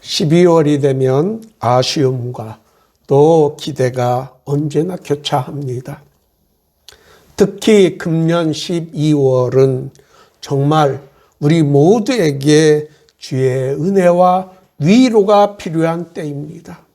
12월이 되면 아쉬움과 또 기대가 언제나 교차합니다. 특히 금년 12월은 정말 우리 모두에게 주의 은혜와 위로가 필요한 때입니다.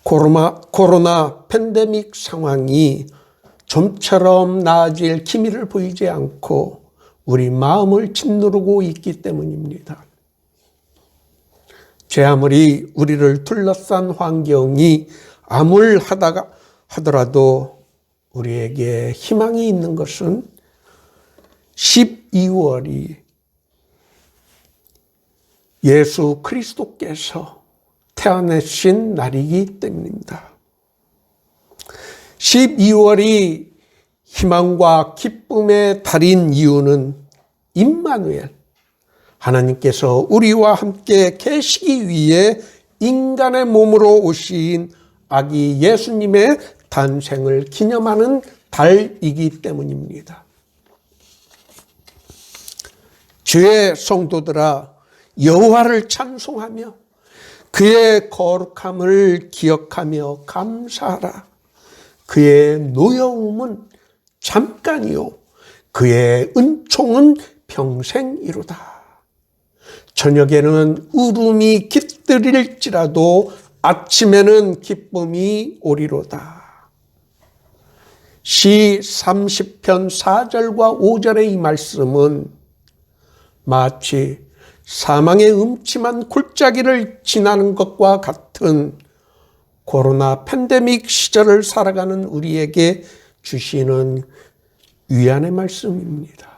코로나 팬데믹 상황이 좀처럼 나아질 기미를 보이지 않고 우리 마음을 짓누르고 있기 때문입니다. 제 아무리 우리를 둘러싼 환경이 암울하다가 하더라도 우리에게 희망이 있는 것은 12월이 예수 그리스도께서 태어나신 날이기 때문입니다. 12월이 희망과 기쁨의 달인 이유는 임마누엘, 하나님께서 우리와 함께 계시기 위해 인간의 몸으로 오신 아기 예수님의 탄생을 기념하는 달이기 때문입니다. 주의 성도들아, 여호와를 찬송하며 그의 거룩함을 기억하며 감사하라. 그의 노여움은 잠깐이요 그의 은총은 평생이로다. 저녁에는 울음이 깃들일지라도 아침에는 기쁨이 오리로다. 시 30편 4절과 5절의 이 말씀은 마치 사망의 음침한 골짜기를 지나는 것과 같은 코로나 팬데믹 시절을 살아가는 우리에게 주시는 위안의 말씀입니다.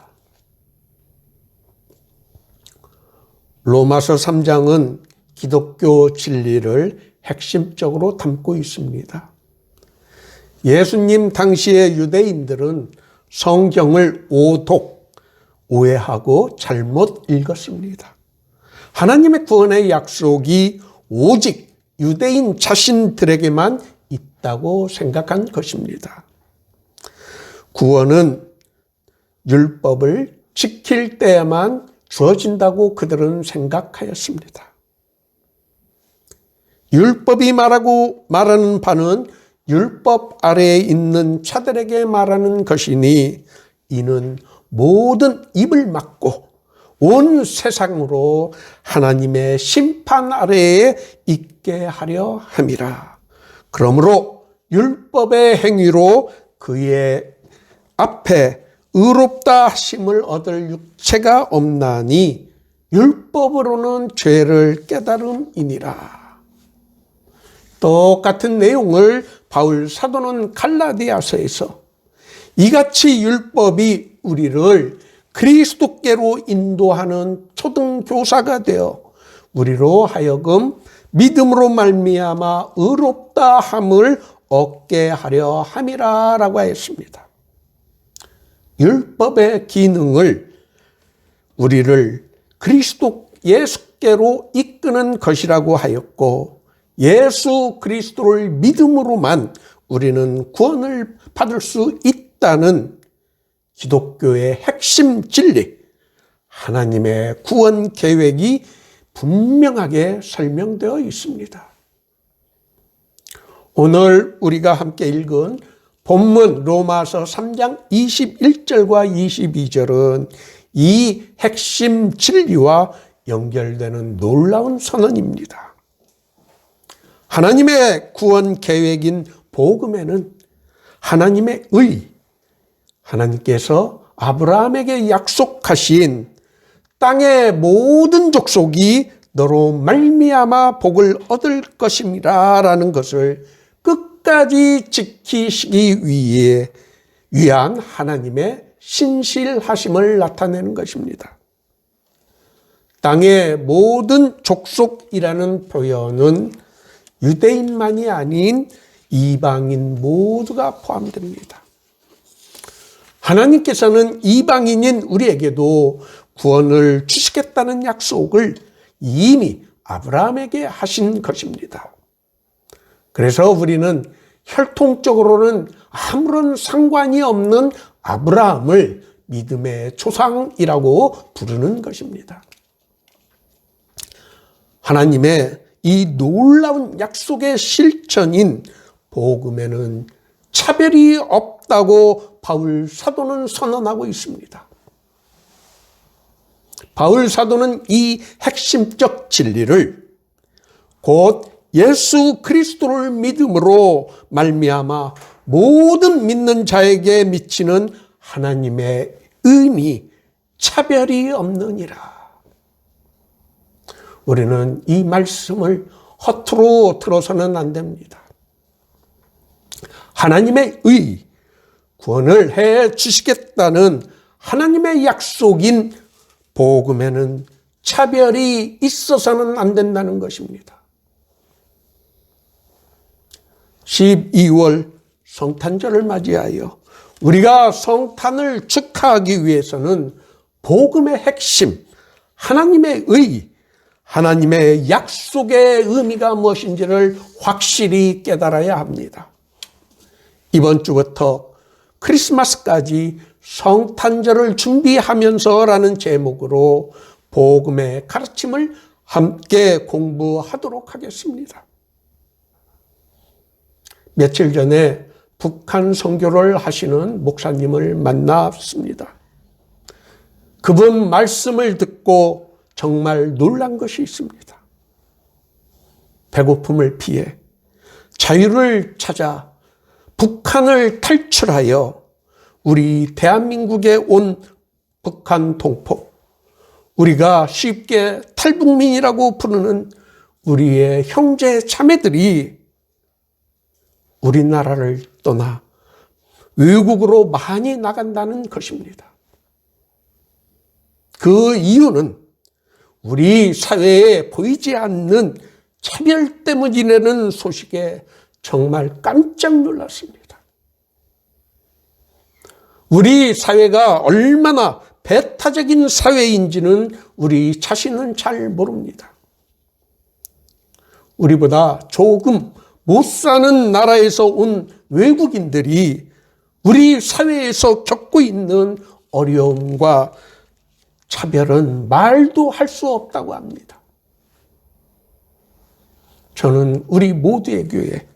로마서 3장은 기독교 진리를 핵심적으로 담고 있습니다. 예수님 당시의 유대인들은 성경을 오해하고 잘못 읽었습니다. 하나님의 구원의 약속이 오직 유대인 자신들에게만 있다고 생각한 것입니다. 구원은 율법을 지킬 때에만 주어진다고 그들은 생각하였습니다. 율법이 말하는 바는 율법 아래에 있는 자들에게 말하는 것이니 이는 모든 입을 막고 온 세상으로 하나님의 심판 아래에 있게 하려 함이라. 그러므로 율법의 행위로 그의 앞에 의롭다 하심을 얻을 육체가 없나니 율법으로는 죄를 깨달음이니라. 똑같은 내용을 바울 사도는 갈라디아서에서 이같이 율법이 우리를 그리스도께로 인도하는 초등교사가 되어 우리로 하여금 믿음으로 말미암아 의롭다 함을 얻게 하려 함이라 라고 하였습니다. 율법의 기능을 우리를 그리스도 예수께로 이끄는 것이라고 하였고 예수 그리스도를 믿음으로만 우리는 구원을 받을 수 있다는 기독교의 핵심 진리, 하나님의 구원 계획이 분명하게 설명되어 있습니다. 오늘 우리가 함께 읽은 본문 로마서 3장 21절과 22절은 이 핵심 진리와 연결되는 놀라운 선언입니다. 하나님의 구원 계획인 복음에는 하나님의 하나님께서 아브라함에게 약속하신 땅의 모든 족속이 너로 말미암아 복을 얻을 것임이라 라는 것을 끝까지 지키시기 위한 하나님의 신실하심을 나타내는 것입니다. 땅의 모든 족속이라는 표현은 유대인만이 아닌 이방인 모두가 포함됩니다. 하나님께서는 이방인인 우리에게도 구원을 주시겠다는 약속을 이미 아브라함에게 하신 것입니다. 그래서 우리는 혈통적으로는 아무런 상관이 없는 아브라함을 믿음의 조상이라고 부르는 것입니다. 하나님의 이 놀라운 약속의 실천인 복음에는 차별이 없다고 바울 사도는 선언하고 있습니다. 바울 사도는 이 핵심적 진리를 곧 예수 그리스도를 믿음으로 말미암아 모든 믿는 자에게 미치는 하나님의 의미, 차별이 없느니라. 우리는 이 말씀을 허투루 들어서는 안 됩니다. 하나님의 의, 구원을 해 주시겠다는 하나님의 약속인 복음에는 차별이 있어서는 안 된다는 것입니다. 12월 성탄절을 맞이하여 우리가 성탄을 축하하기 위해서는 복음의 핵심, 하나님의 의, 하나님의 약속의 의미가 무엇인지를 확실히 깨달아야 합니다. 이번 주부터 크리스마스까지 성탄절을 준비하면서라는 제목으로 복음의 가르침을 함께 공부하도록 하겠습니다. 며칠 전에 북한 선교를 하시는 목사님을 만났습니다. 그분 말씀을 듣고 정말 놀란 것이 있습니다. 배고픔을 피해 자유를 찾아 북한을 탈출하여 우리 대한민국에 온 북한 동포, 우리가 쉽게 탈북민이라고 부르는 우리의 형제 자매들이 우리나라를 떠나 외국으로 많이 나간다는 것입니다. 그 이유는 우리 사회에 보이지 않는 차별 때문이라는 소식에 정말 깜짝 놀랐습니다. 우리 사회가 얼마나 배타적인 사회인지는 우리 자신은 잘 모릅니다. 우리보다 조금 못 사는 나라에서 온 외국인들이 우리 사회에서 겪고 있는 어려움과 차별은 말도 할 수 없다고 합니다. 저는 우리 모두의 교회,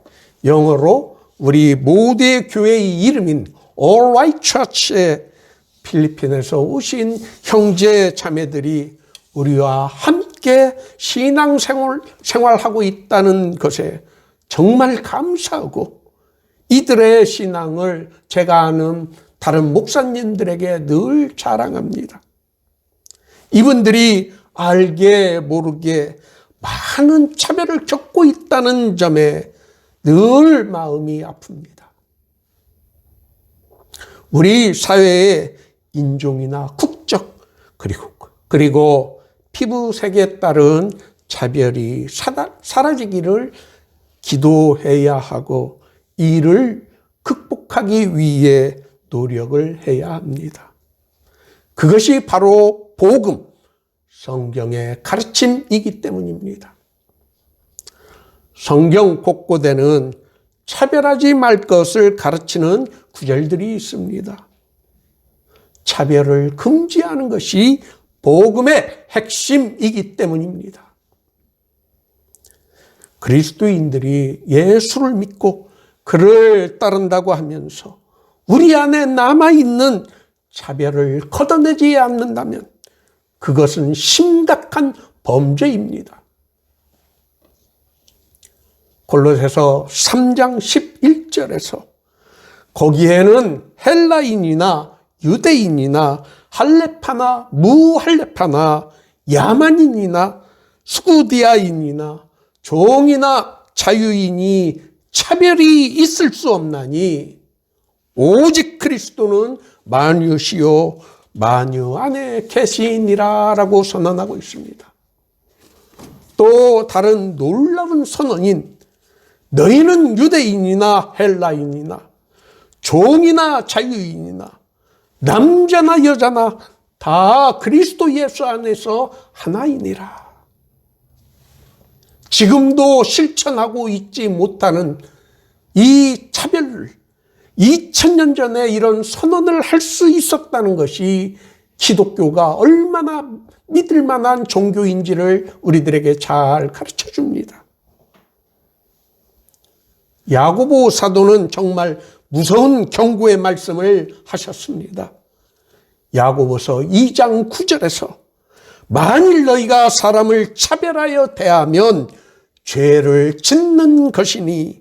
영어로 우리 모두의 교회의 이름인 All Right Church의 필리핀에서 오신 형제 자매들이 우리와 함께 신앙생활하고 있다는 것에 정말 감사하고 이들의 신앙을 제가 아는 다른 목사님들에게 늘 자랑합니다. 이분들이 알게 모르게 많은 차별을 겪고 있다는 점에 늘 마음이 아픕니다. 우리 사회의 인종이나 국적 그리고 피부색에 따른 차별이 사라지기를 기도해야 하고 이를 극복하기 위해 노력을 해야 합니다. 그것이 바로 복음, 성경의 가르침이기 때문입니다. 성경 곳곳에는 차별하지 말 것을 가르치는 구절들이 있습니다. 차별을 금지하는 것이 복음의 핵심이기 때문입니다. 그리스도인들이 예수를 믿고 그를 따른다고 하면서 우리 안에 남아있는 차별을 걷어내지 않는다면 그것은 심각한 범죄입니다. 골로새서 3장 11절에서 거기에는 헬라인이나 유대인이나 할레파나 무할레파나 야만인이나 스구디아인이나 종이나 자유인이 차별이 있을 수 없나니 오직 그리스도는 만유시요 만유 안에 계시니라 라고 선언하고 있습니다. 또 다른 놀라운 선언인 너희는 유대인이나 헬라인이나 종이나 자유인이나 남자나 여자나 다 그리스도 예수 안에서 하나이니라. 지금도 실천하고 있지 못하는 이 차별을 2000년 전에 이런 선언을 할 수 있었다는 것이 기독교가 얼마나 믿을 만한 종교인지를 우리들에게 잘 가르쳐 줍니다. 야고보 사도는 정말 무서운 경고의 말씀을 하셨습니다. 야고보서 2장 9절에서 만일 너희가 사람을 차별하여 대하면 죄를 짓는 것이니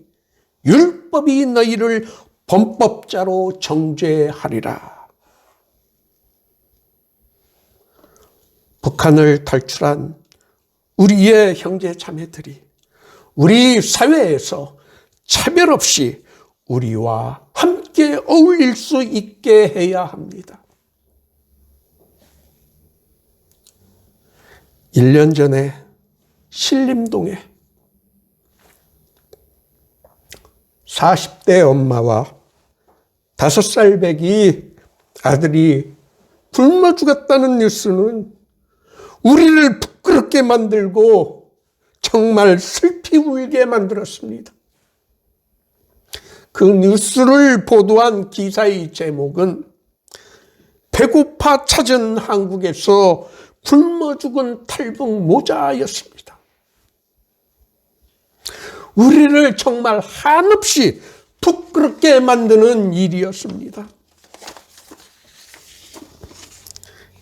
율법이 너희를 범법자로 정죄하리라. 북한을 탈출한 우리의 형제 자매들이 우리 사회에서 차별 없이 우리와 함께 어울릴 수 있게 해야 합니다. 1년 전에 신림동에 40대 엄마와 5살 배기 아들이 굶어 죽었다는 뉴스는 우리를 부끄럽게 만들고 정말 슬피 울게 만들었습니다. 그 뉴스를 보도한 기사의 제목은 배고파 찾은 한국에서 굶어 죽은 탈북 모자였습니다. 우리를 정말 한없이 부끄럽게 만드는 일이었습니다.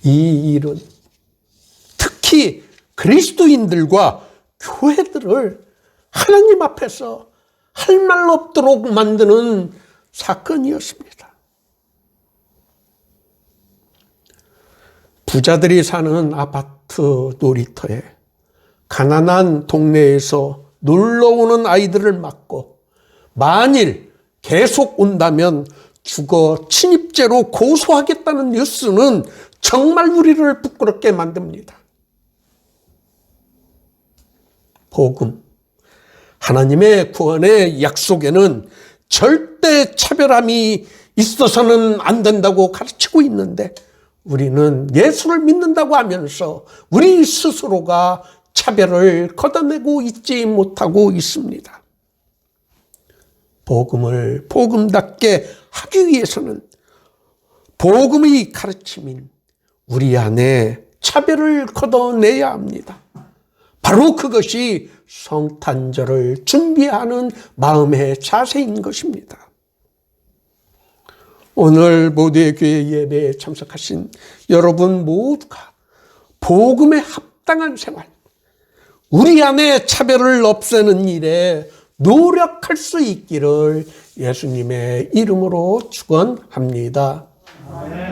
이 일은 특히 그리스도인들과 교회들을 하나님 앞에서 할 말 없도록 만드는 사건이었습니다. 부자들이 사는 아파트 놀이터에 가난한 동네에서 놀러 오는 아이들을 막고 만일 계속 온다면 주거 침입죄로 고소하겠다는 뉴스는 정말 우리를 부끄럽게 만듭니다. 복음, 하나님의 구원의 약속에는 절대 차별함이 있어서는 안 된다고 가르치고 있는데 우리는 예수를 믿는다고 하면서 우리 스스로가 차별을 걷어내고 있지 못하고 있습니다. 복음을 복음답게 하기 위해서는 복음의 가르침인 우리 안에 차별을 걷어내야 합니다. 바로 그것이 성탄절을 준비하는 마음의 자세인 것입니다. 오늘 모두의 교회 예배에 참석하신 여러분 모두가 복음에 합당한 생활, 우리 안에 차별을 없애는 일에 노력할 수 있기를 예수님의 이름으로 축원합니다. 아멘.